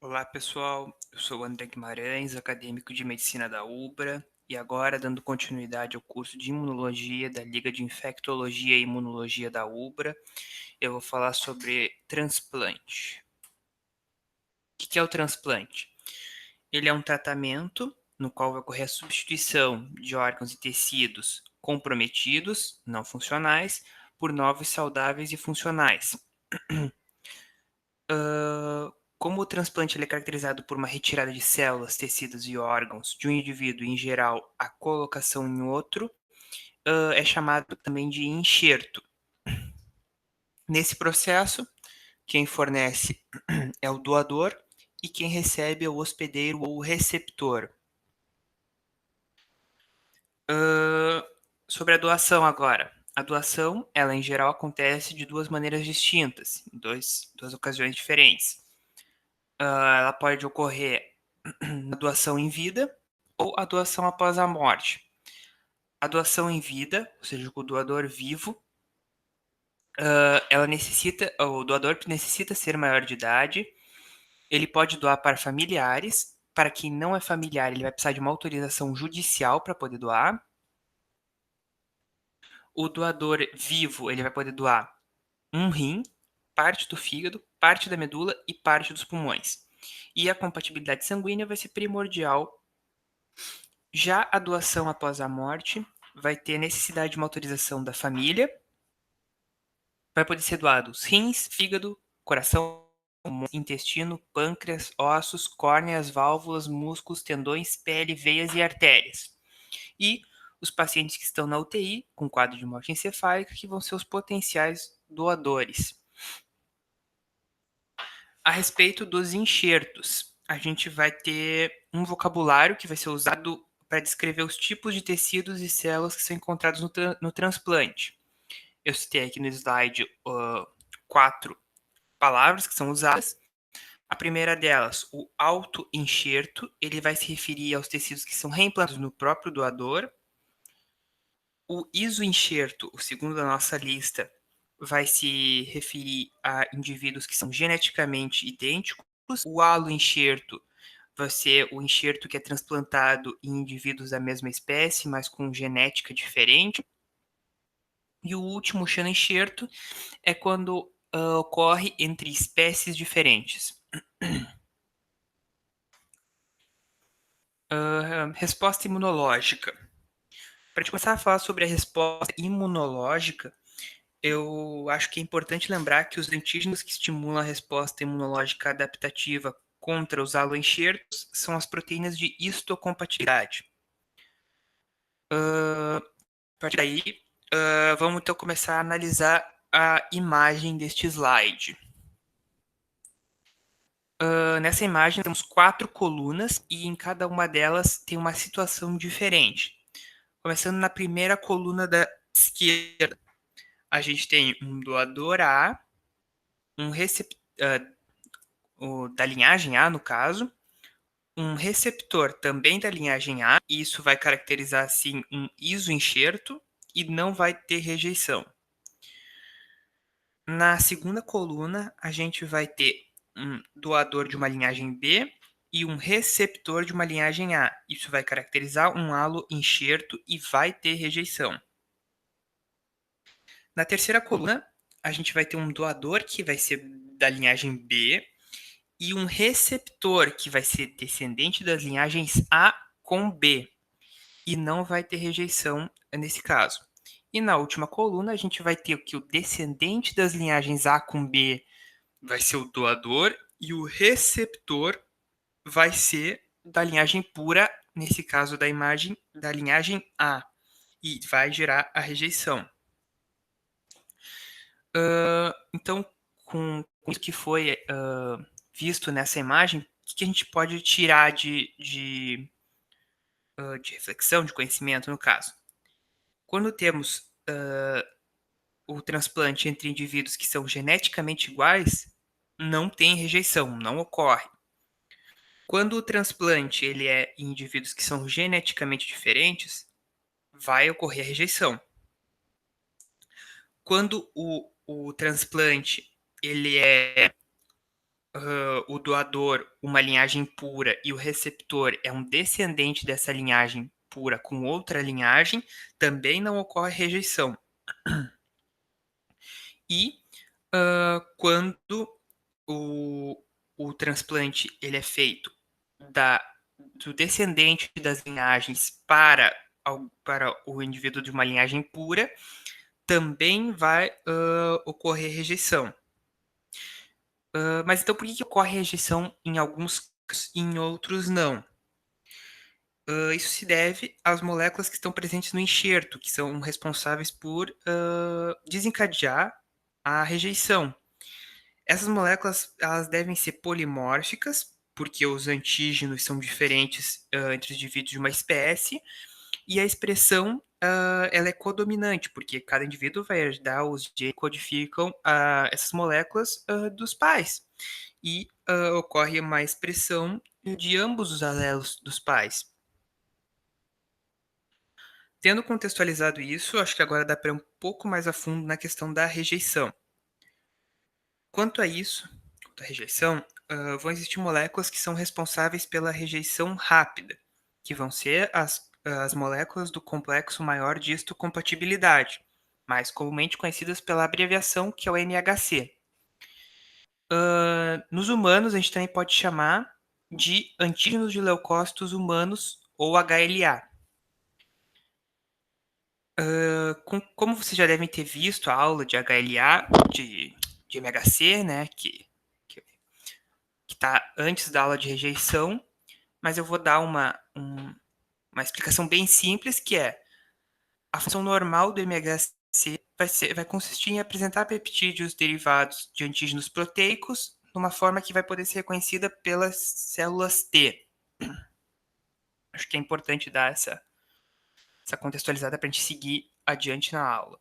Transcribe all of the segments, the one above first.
Olá, pessoal. Eu sou o André Guimarães, acadêmico de medicina da UBRA, e agora, dando continuidade ao curso de imunologia da Liga de Infectologia e Imunologia da UBRA, eu vou falar sobre transplante. O que é o transplante? Ele é um tratamento no qual vai ocorrer a substituição de órgãos e tecidos comprometidos, não funcionais, por novos saudáveis e funcionais. Como o transplante ele é caracterizado por uma retirada de células, tecidos e órgãos de um indivíduo, e, em geral, a colocação em outro, é chamado também de enxerto. Nesse processo, quem fornece é o doador e quem recebe é o hospedeiro ou o receptor. Hã, Sobre a doação agora. A doação, ela em geral acontece de duas maneiras distintas, em duas ocasiões diferentes. Ela pode ocorrer na doação em vida ou a doação após a morte. A doação em vida, ou seja, com o doador vivo, o doador necessita ser maior de idade. Ele pode doar para familiares. Para quem não é familiar, ele vai precisar de uma autorização judicial para poder doar. O doador vivo, ele vai poder doar um rim, parte do fígado, parte da medula e parte dos pulmões. E a compatibilidade sanguínea vai ser primordial. Já a doação após a morte vai ter necessidade de uma autorização da família. Vai poder ser doados rins, fígado, coração, intestino, pâncreas, ossos, córneas, válvulas, músculos, tendões, pele, veias e artérias. E os pacientes que estão na UTI com quadro de morte encefálica, que vão ser os potenciais doadores. A respeito dos enxertos, a gente vai ter um vocabulário que vai ser usado para descrever os tipos de tecidos e células que são encontrados no transplante. Eu citei aqui no slide 4 palavras que são usadas. A primeira delas, o autoenxerto, ele vai se referir aos tecidos que são reimplantados no próprio doador. O isoenxerto, o segundo da nossa lista, vai se referir a indivíduos que são geneticamente idênticos. O aloenxerto vai ser o enxerto que é transplantado em indivíduos da mesma espécie, mas com genética diferente. E o último xenoenxerto é quando ocorre entre espécies diferentes. Resposta imunológica. Para gente começar a falar sobre a resposta imunológica, eu acho que é importante lembrar que os antígenos que estimulam a resposta imunológica adaptativa contra os aloenxertos são as proteínas de histocompatibilidade. A partir daí, vamos então começar a analisar a imagem deste slide. Nessa imagem temos 4 colunas e em cada uma delas tem uma situação diferente. Começando na primeira coluna da esquerda, a gente tem um doador A, um da linhagem A, no caso, um receptor também da linhagem A, e isso vai caracterizar assim um isoenxerto e não vai ter rejeição. Na segunda coluna, a gente vai ter um doador de uma linhagem B e um receptor de uma linhagem A. Isso vai caracterizar um aloenxerto e vai ter rejeição. Na terceira coluna, a gente vai ter um doador que vai ser da linhagem B e um receptor que vai ser descendente das linhagens A com B e não vai ter rejeição nesse caso. E na última coluna, a gente vai ter que o descendente das linhagens A com B vai ser o doador e o receptor vai ser da linhagem pura, nesse caso da imagem da linhagem A, e vai gerar a rejeição. Então, com isso que foi visto nessa imagem, o que a gente pode tirar de reflexão, de conhecimento no caso? Quando temos o transplante entre indivíduos que são geneticamente iguais, não tem rejeição, não ocorre. Quando o transplante ele é em indivíduos que são geneticamente diferentes, vai ocorrer a rejeição. Quando o transplante ele é o doador uma linhagem pura e o receptor é um descendente dessa linhagem pura com outra linhagem, também não ocorre rejeição. E quando o transplante ele é feito do descendente das linhagens para o indivíduo de uma linhagem pura, também vai ocorrer rejeição. Mas então por que ocorre rejeição em alguns casos e em outros não? Isso se deve às moléculas que estão presentes no enxerto, que são responsáveis por desencadear a rejeição. Essas moléculas elas devem ser polimórficas, porque os antígenos são diferentes entre os indivíduos de uma espécie, e a expressão ela é codominante, porque cada indivíduo vai herdar os genes que codificam essas moléculas dos pais. E ocorre uma expressão de ambos os alelos dos pais. Tendo contextualizado isso, acho que agora dá para ir um pouco mais a fundo na questão da rejeição. Quanto a isso, quanto à rejeição, vão existir moléculas que são responsáveis pela rejeição rápida, que vão ser as moléculas do complexo maior de histocompatibilidade, mais comumente conhecidas pela abreviação que é o MHC. Nos humanos, a gente também pode chamar de antígenos de leucócitos humanos ou HLA. Como vocês já devem ter visto a aula de HLA, de MHC, né, que está antes da aula de rejeição, mas eu vou dar uma explicação bem simples, que é a função normal do MHC vai consistir em apresentar peptídeos derivados de antígenos proteicos numa forma que vai poder ser reconhecida pelas células T. Acho que é importante dar essa contextualizada para a gente seguir adiante na aula.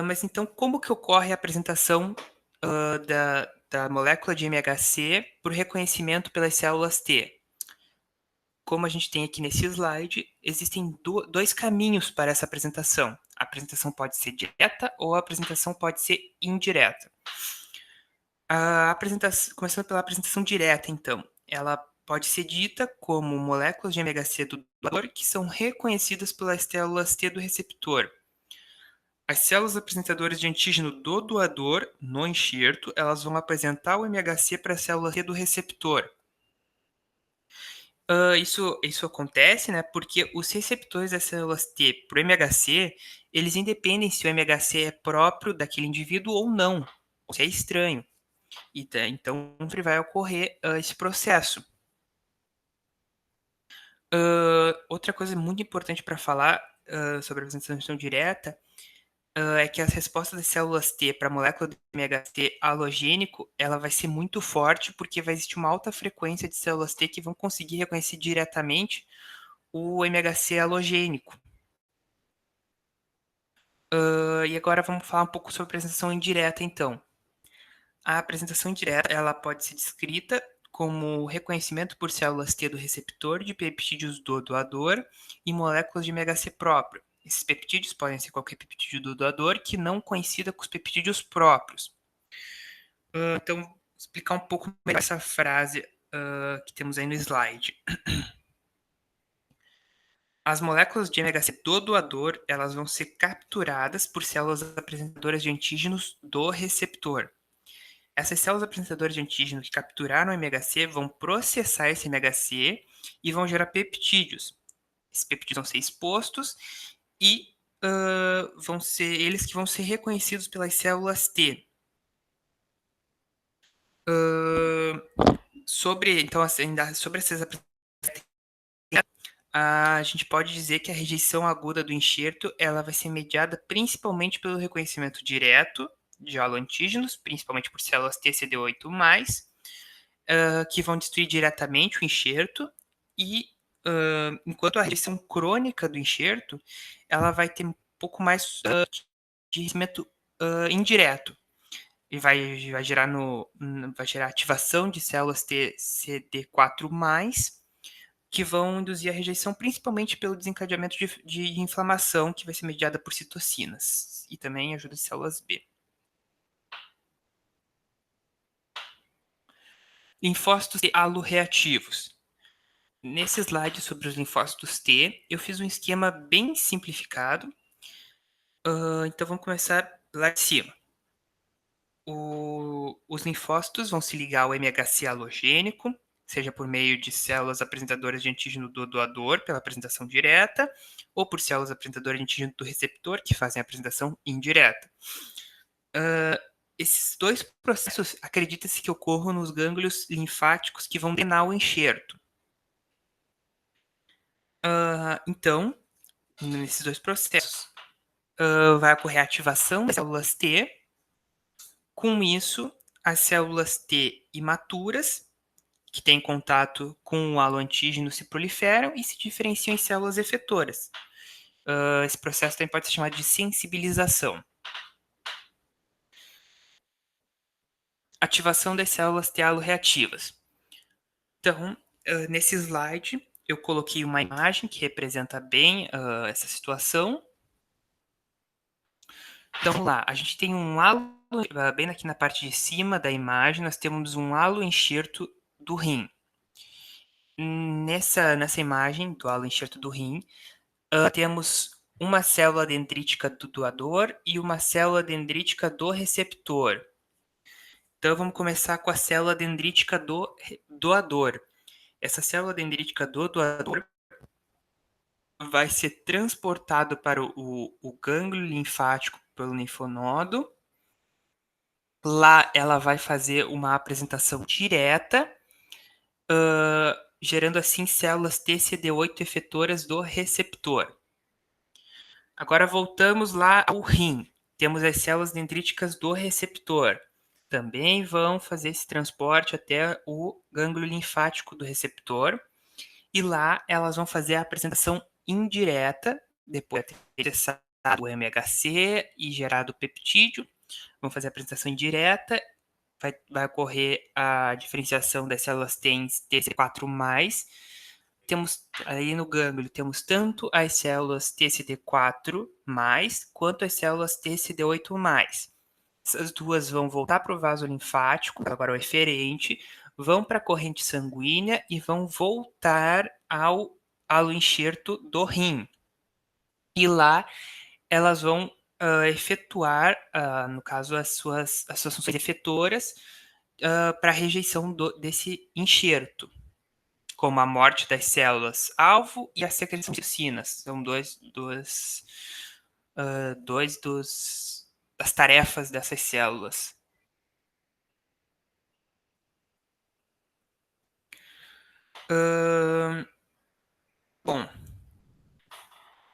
Mas então, como que ocorre a apresentação da molécula de MHC por reconhecimento pelas células T? Como a gente tem aqui nesse slide, existem dois caminhos para essa apresentação. A apresentação pode ser direta ou a apresentação pode ser indireta. Começando pela apresentação direta, então, ela pode ser dita como moléculas de MHC do doador que são reconhecidas pelas células T do receptor. As células apresentadoras de antígeno do doador, no enxerto, elas vão apresentar o MHC para a célula T do receptor. Isso acontece, né, porque os receptores das células T para o MHC, eles independem se o MHC é próprio daquele indivíduo ou não, se é estranho. Então, sempre vai ocorrer esse processo. Outra coisa muito importante para falar sobre a apresentação direta é que as respostas das células T para a molécula do MHC halogênico, ela vai ser muito forte, porque vai existir uma alta frequência de células T que vão conseguir reconhecer diretamente o MHC halogênico. E agora vamos falar um pouco sobre a apresentação indireta, então. A apresentação indireta, ela pode ser descrita como reconhecimento por células T do receptor de peptídeos do doador e moléculas de MHC próprio. Esses peptídeos podem ser qualquer peptídeo do doador que não coincida com os peptídeos próprios. Então, vou explicar um pouco melhor essa frase que temos aí no slide. As moléculas de MHC do doador, elas vão ser capturadas por células apresentadoras de antígenos do receptor. Essas células apresentadoras de antígeno que capturaram o MHC vão processar esse MHC e vão gerar peptídeos. Esses peptídeos vão ser expostos e vão ser eles que vão ser reconhecidos pelas células T. Sobre essas apresentações, a gente pode dizer que a rejeição aguda do enxerto ela vai ser mediada principalmente pelo reconhecimento direto de haloantígenos, principalmente por células TCD8+, que vão destruir diretamente o enxerto, e enquanto a rejeição crônica do enxerto ela vai ter um pouco mais de reconhecimento indireto, e vai gerar ativação de células TCD4+, que vão induzir a rejeição principalmente pelo desencadeamento de inflamação, que vai ser mediada por citocinas, e também ajuda as células B. Linfócitos T aloreativos. Nesse slide sobre os linfócitos T, eu fiz um esquema bem simplificado. Então vamos começar lá de cima. Os linfócitos vão se ligar ao MHC halogênico, seja por meio de células apresentadoras de antígeno do doador, pela apresentação direta, ou por células apresentadoras de antígeno do receptor, que fazem a apresentação indireta. Esses dois processos, acredita-se que ocorram nos gânglios linfáticos que vão drenar o enxerto. Então, nesses dois processos, vai ocorrer a ativação das células T. Com isso, as células T imaturas, que têm contato com o haloantígeno, se proliferam e se diferenciam em células efetoras. Esse processo também pode ser chamado de sensibilização. Ativação das células T aloreativas. Então, nesse slide, eu coloquei uma imagem que representa bem essa situação. Então, vamos lá. A gente tem um halo, bem aqui na parte de cima da imagem, nós temos um haloenxerto do rim. Nessa imagem do haloenxerto do rim, temos uma célula dendrítica do doador e uma célula dendrítica do receptor. Então, vamos começar com a célula dendrítica do doador. Essa célula dendrítica do doador vai ser transportado para o gânglio linfático pelo linfonodo. Lá ela vai fazer uma apresentação direta, gerando assim células TCD8 efetoras do receptor. Agora voltamos lá ao rim. Temos as células dendríticas do receptor. Também vão fazer esse transporte até o gânglio linfático do receptor. E lá elas vão fazer a apresentação indireta, depois de ter cessado o MHC e gerado o peptídeo. Vão fazer a apresentação indireta, vai ocorrer a diferenciação das células TCD4+. Temos aí no gânglio, temos tanto as células TCD4+, quanto as células TCD8+. Essas duas vão voltar para o vaso linfático, agora o eferente, vão para a corrente sanguínea e vão voltar ao haloenxerto do rim. E lá elas vão efetuar, no caso, as suas funções efetoras para a rejeição desse enxerto, como a morte das células-alvo e a secreção de citocinas. São das tarefas dessas células. Bom,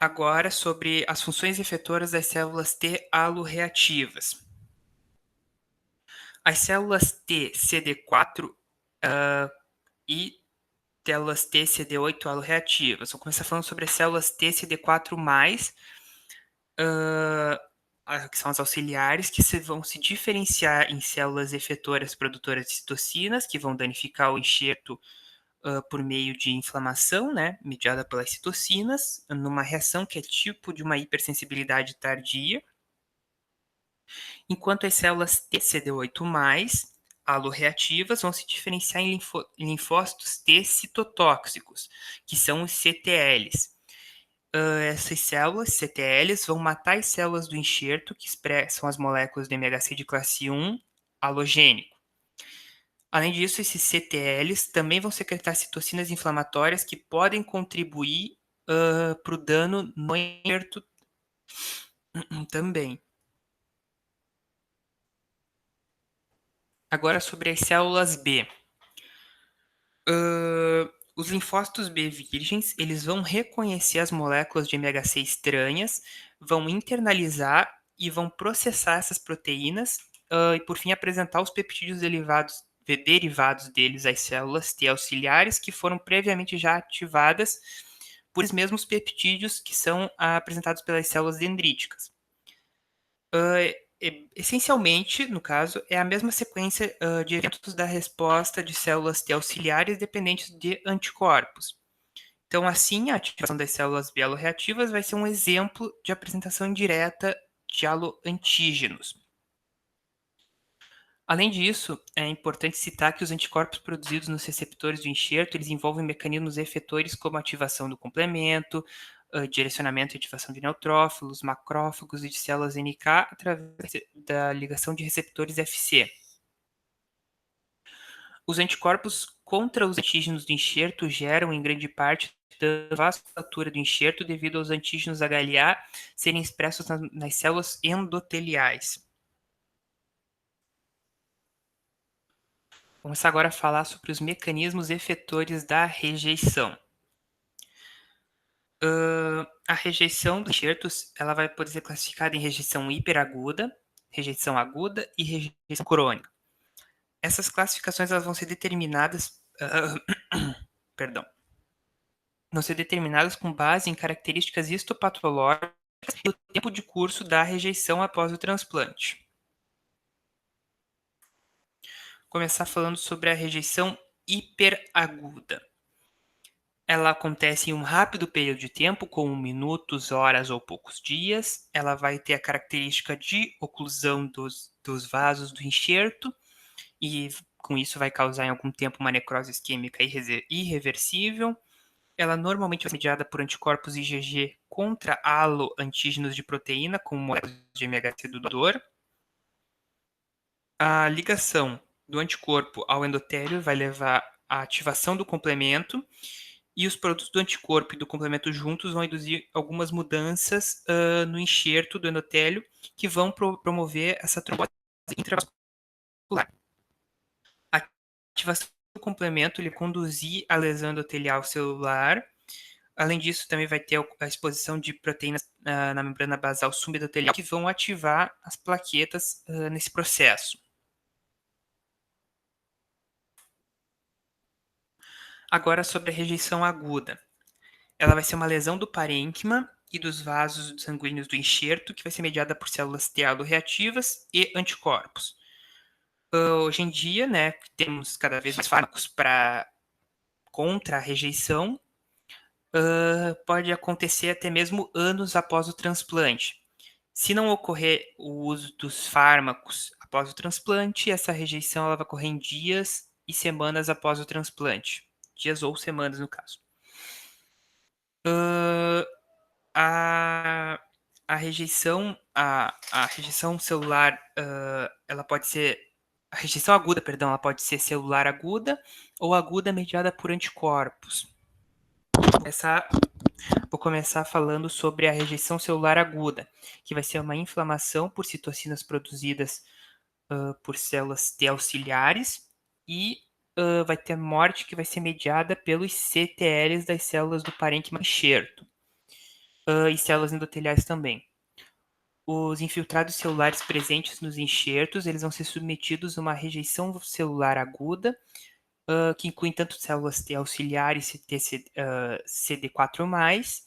agora sobre as funções efetoras das células T aloreativas. As células T CD4 e células T CD8 aloreativas. Vou começar falando sobre as células T CD4+, que são as auxiliares, que vão se diferenciar em células efetoras produtoras de citocinas, que vão danificar o enxerto por meio de inflamação, né, mediada pelas citocinas, numa reação que é tipo de uma hipersensibilidade tardia, enquanto as células TCD8+, aloreativas, vão se diferenciar em linfócitos T citotóxicos, que são os CTLs. Essas células, CTLs, vão matar as células do enxerto, que expressam as moléculas do MHC de classe 1 halogênico. Além disso, esses CTLs também vão secretar citocinas inflamatórias que podem contribuir para o dano no enxerto também. Agora sobre as células B. Os linfócitos B virgens, eles vão reconhecer as moléculas de MHC estranhas, vão internalizar e vão processar essas proteínas e, por fim, apresentar os peptídeos derivados deles às células T auxiliares que foram previamente já ativadas por esses mesmos peptídeos que são apresentados pelas células dendríticas. Essencialmente, no caso, é a mesma sequência de eventos da resposta de células T auxiliares dependentes de anticorpos. Então, assim, a ativação das células B aloreativas vai ser um exemplo de apresentação indireta de haloantígenos. Além disso, é importante citar que os anticorpos produzidos nos receptores do enxerto, eles envolvem mecanismos efetores como ativação do complemento, direcionamento e ativação de neutrófilos, macrófagos e de células NK através da ligação de receptores FC. Os anticorpos contra os antígenos do enxerto geram, em grande parte, da vasculatura do enxerto devido aos antígenos HLA serem expressos nas células endoteliais. Vamos agora falar sobre os mecanismos efetores da rejeição. A rejeição dos enxertos ela vai poder ser classificada em rejeição hiperaguda, rejeição aguda e rejeição crônica. Essas classificações elas vão ser determinadas, perdão, vão ser determinadas com base em características histopatológicas e o tempo de curso da rejeição após o transplante. Vou começar falando sobre a rejeição hiperaguda. Ela acontece em um rápido período de tempo, como minutos, horas ou poucos dias. Ela vai ter a característica de oclusão dos vasos do enxerto e, com isso, vai causar em algum tempo uma necrose isquêmica irreversível. Ela normalmente é mediada por anticorpos IgG contra halo-antígenos de proteína, como moléculas de MHC do doador. A ligação do anticorpo ao endotélio vai levar à ativação do complemento e os produtos do anticorpo e do complemento juntos vão induzir algumas mudanças no enxerto do endotélio que vão promover essa trombose intravascular. A ativação do complemento ele conduzir a lesão endotelial celular. Além disso, também vai ter a exposição de proteínas na membrana basal subendotelial que vão ativar as plaquetas nesse processo. Agora, sobre a rejeição aguda. Ela vai ser uma lesão do parênquima e dos vasos sanguíneos do enxerto, que vai ser mediada por células T reativas e anticorpos. Hoje em dia, né, temos cada vez mais fármacos contra a rejeição. Pode acontecer até mesmo anos após o transplante. Se não ocorrer o uso dos fármacos após o transplante, essa rejeição ela vai ocorrer em dias e semanas após o transplante. Dias ou semanas, no caso. A rejeição, a rejeição celular, ela pode ser. A rejeição aguda, perdão, ela pode ser celular aguda ou aguda mediada por anticorpos. Vou começar falando sobre a rejeição celular aguda, que vai ser uma inflamação por citocinas produzidas por células T auxiliares e vai ter morte que vai ser mediada pelos CTLs das células do parênquima enxerto e células endoteliais também. Os infiltrados celulares presentes nos enxertos, eles vão ser submetidos a uma rejeição celular aguda, que inclui tanto células T auxiliares e CD4+,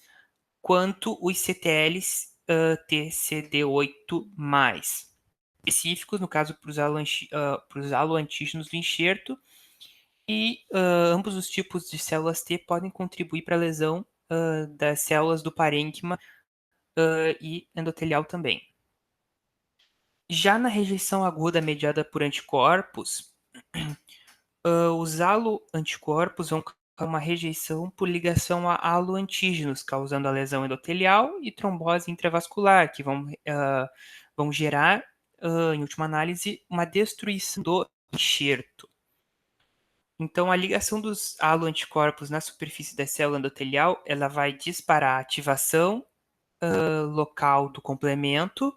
quanto os CTLs TCD8+, específicos, no caso, para os haloantígenos do enxerto, e ambos os tipos de células T podem contribuir para a lesão das células do parênquima e endotelial também. Já na rejeição aguda mediada por anticorpos, os haloanticorpos vão causar uma rejeição por ligação a haloantígenos, causando a lesão endotelial e trombose intravascular, que vão gerar, em última análise, uma destruição do enxerto. Então, a ligação dos haloanticorpos na superfície da célula endotelial, ela vai disparar a ativação local do complemento.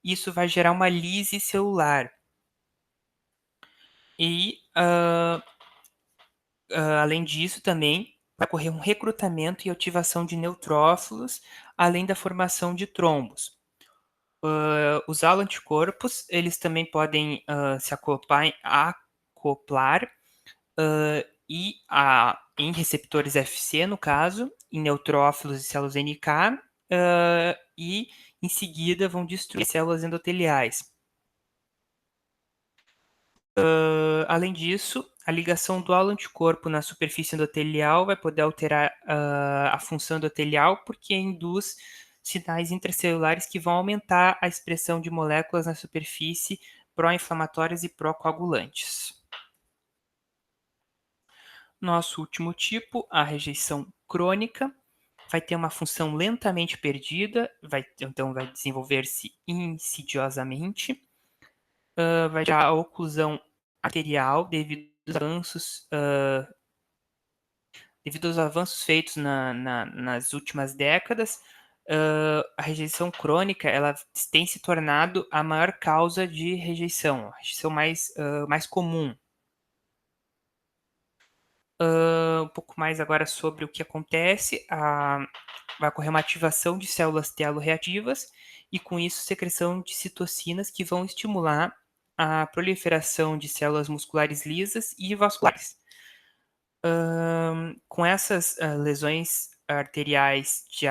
Isso vai gerar uma lise celular. E, além disso, também vai ocorrer um recrutamento e ativação de neutrófilos, além da formação de trombos. Os haloanticorpos, eles também podem se acoplar em receptores FC, no caso, em neutrófilos e células NK, e em seguida vão destruir células endoteliais. Além disso, a ligação do haloanticorpo na superfície endotelial vai poder alterar a função endotelial porque induz sinais intracelulares que vão aumentar a expressão de moléculas na superfície pró-inflamatórias e pró-coagulantes. Nosso último tipo, a rejeição crônica, vai ter uma função lentamente perdida, então vai desenvolver-se insidiosamente, vai gerar a oclusão arterial devido aos avanços feitos nas últimas décadas. A rejeição crônica ela tem se tornado a maior causa de rejeição, a rejeição mais comum. Um pouco mais agora sobre o que acontece. Vai ocorrer uma ativação de células teloreativas e, com isso, secreção de citocinas que vão estimular a proliferação de células musculares lisas e vasculares. Com essas lesões arteriais de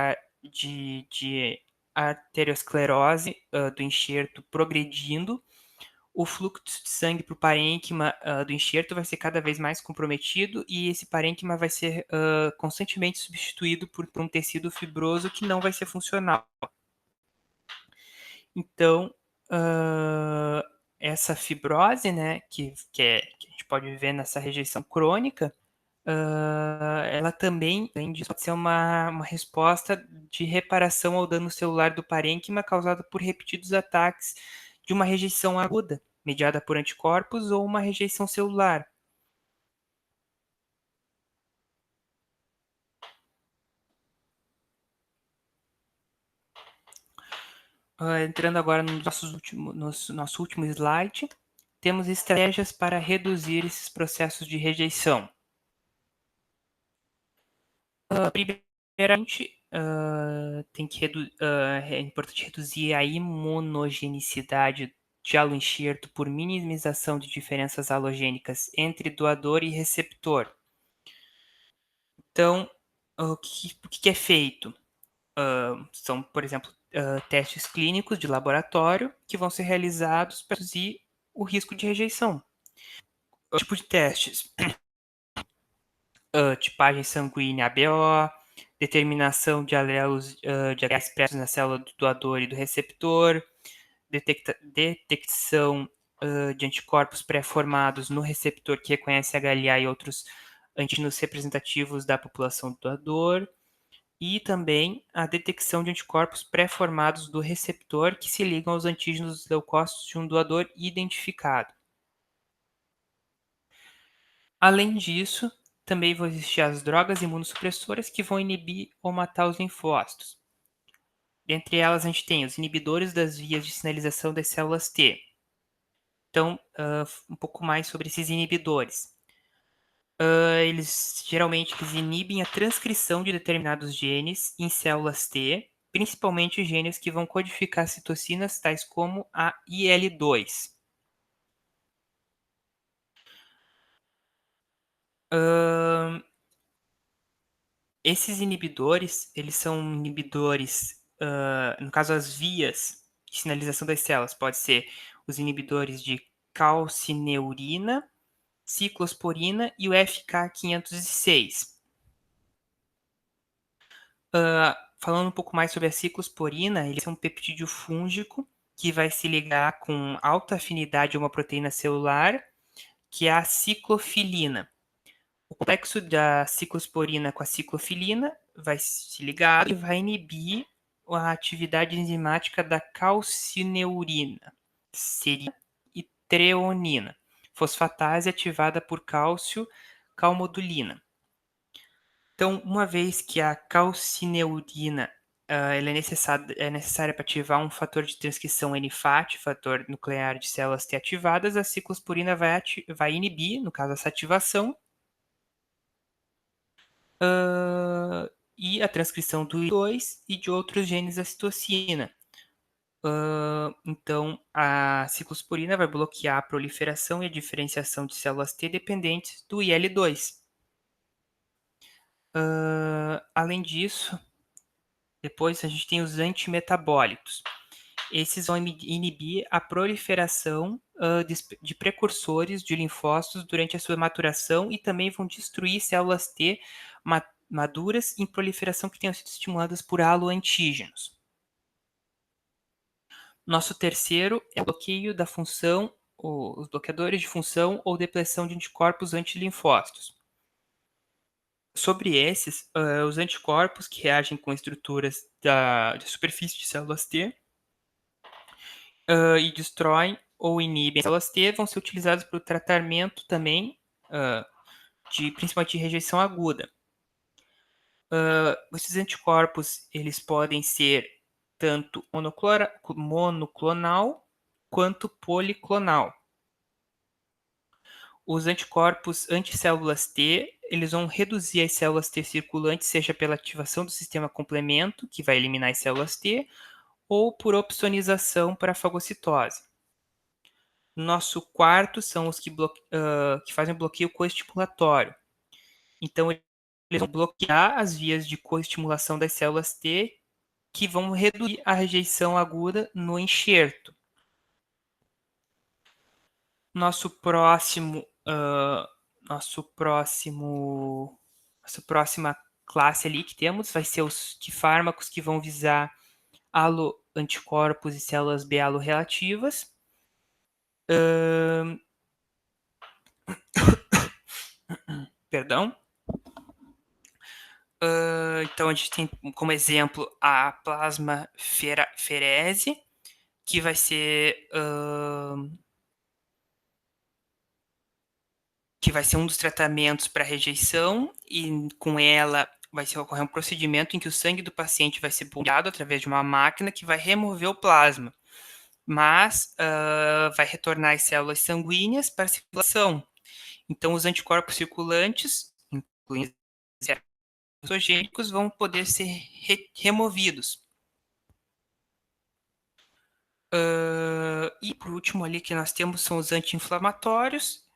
arteriosclerose do enxerto progredindo, o fluxo de sangue para o parênquima do enxerto vai ser cada vez mais comprometido e esse parênquima vai ser constantemente substituído por um tecido fibroso que não vai ser funcional. Então, essa fibrose, né, que a gente pode ver nessa rejeição crônica, ela também pode ser uma resposta de reparação ao dano celular do parênquima causado por repetidos ataques de uma rejeição aguda, mediada por anticorpos ou uma rejeição celular. Entrando agora no nosso último slide, temos estratégias para reduzir esses processos de rejeição. Primeiramente, é importante reduzir a imunogenicidade de haloenxerto por minimização de diferenças halogênicas entre doador e receptor. Então, o que é feito? São, por exemplo, testes clínicos de laboratório que vão ser realizados para reduzir o risco de rejeição. O tipo de testes: tipagem sanguínea ABO, determinação de alelos de H expressos na célula do doador e do receptor, detecção de anticorpos pré-formados no receptor que reconhece HLA e outros antígenos representativos da população do doador, e também a detecção de anticorpos pré-formados do receptor que se ligam aos antígenos leucócitos de um doador identificado. Além disso, também vão existir as drogas imunossupressoras que vão inibir ou matar os linfócitos. Dentre elas, a gente tem os inibidores das vias de sinalização das células T. Então, um pouco mais sobre esses inibidores. Eles geralmente inibem a transcrição de determinados genes em células T, principalmente genes que vão codificar citocinas tais como a IL-2. Esses inibidores, eles são inibidores, no caso as vias de sinalização das células, pode ser os inibidores de calcineurina, ciclosporina e o FK506. Falando um pouco mais sobre a ciclosporina, ele é um peptídeo fúngico que vai se ligar com alta afinidade a uma proteína celular, que é a ciclofilina. O complexo da ciclosporina com a ciclofilina vai se ligar e vai inibir a atividade enzimática da calcineurina, serina e treonina, fosfatase ativada por cálcio calmodulina. Então, uma vez que a calcineurina ela é necessária para ativar um fator de transcrição NFAT, fator nuclear de células T ativadas, a ciclosporina vai inibir, no caso, essa ativação, e a transcrição do I2 e de outros genes da citocina. Então, a ciclosporina vai bloquear a proliferação e a diferenciação de células T dependentes do IL-2. Além disso, depois a gente tem os antimetabólitos. Esses vão inibir a proliferação de precursores de linfócitos durante a sua maturação e também vão destruir células T maduras em proliferação que tenham sido estimuladas por haloantígenos. Nosso terceiro é o bloqueio da função os bloqueadores de função ou depressão de anticorpos antilinfócitos. Sobre esses, os anticorpos que reagem com estruturas da superfície de células T e destroem ou inibem células T vão ser utilizados para o tratamento também principalmente de rejeição aguda. Esses anticorpos eles podem ser tanto monoclonal quanto policlonal. Os anticorpos anticélulas T, eles vão reduzir as células T circulantes, seja pela ativação do sistema complemento, que vai eliminar as células T, ou por opsonização para a fagocitose. Nosso quarto são os que fazem bloqueio coestimulatório. Então, eles vão bloquear as vias de coestimulação das células T, que vão reduzir a rejeição aguda no enxerto. Nossa próxima classe ali que temos vai ser os fármacos que vão visar aloanticorpos e células B alorreativas. Perdão. Então, a gente tem como exemplo a plasmaferese, que vai ser um dos tratamentos para rejeição, e com ela vai ocorrer um procedimento em que o sangue do paciente vai ser bombeado através de uma máquina que vai remover o plasma, mas vai retornar as células sanguíneas para a circulação. Então, os anticorpos circulantes, incluindo os exogênicos, vão poder ser removidos. E por último ali que nós temos são os anti-inflamatórios,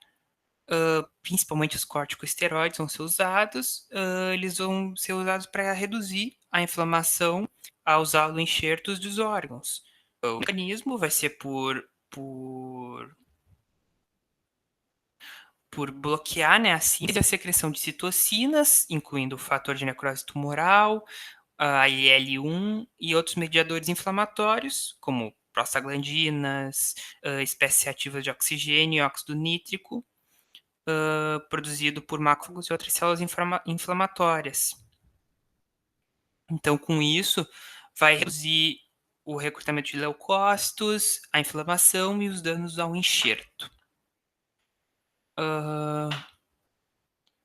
principalmente os corticosteroides vão ser usados. Eles vão ser usados para reduzir a inflamação aos aloenxertos dos órgãos. O mecanismo vai ser por bloquear, né, a síntese e a secreção de citocinas, incluindo o fator de necrose tumoral, a IL-1 e outros mediadores inflamatórios, como prostaglandinas, espécies ativas de oxigênio e óxido nítrico, produzido por macrófagos e outras células inflamatórias. Então, com isso, vai reduzir o recrutamento de leucócitos, a inflamação e os danos ao enxerto.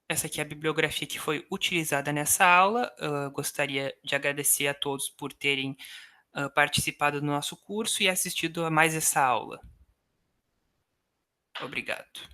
Essa aqui é a bibliografia que foi utilizada nessa aula. Gostaria de agradecer a todos por terem participado do nosso curso e assistido a mais essa aula. Obrigado.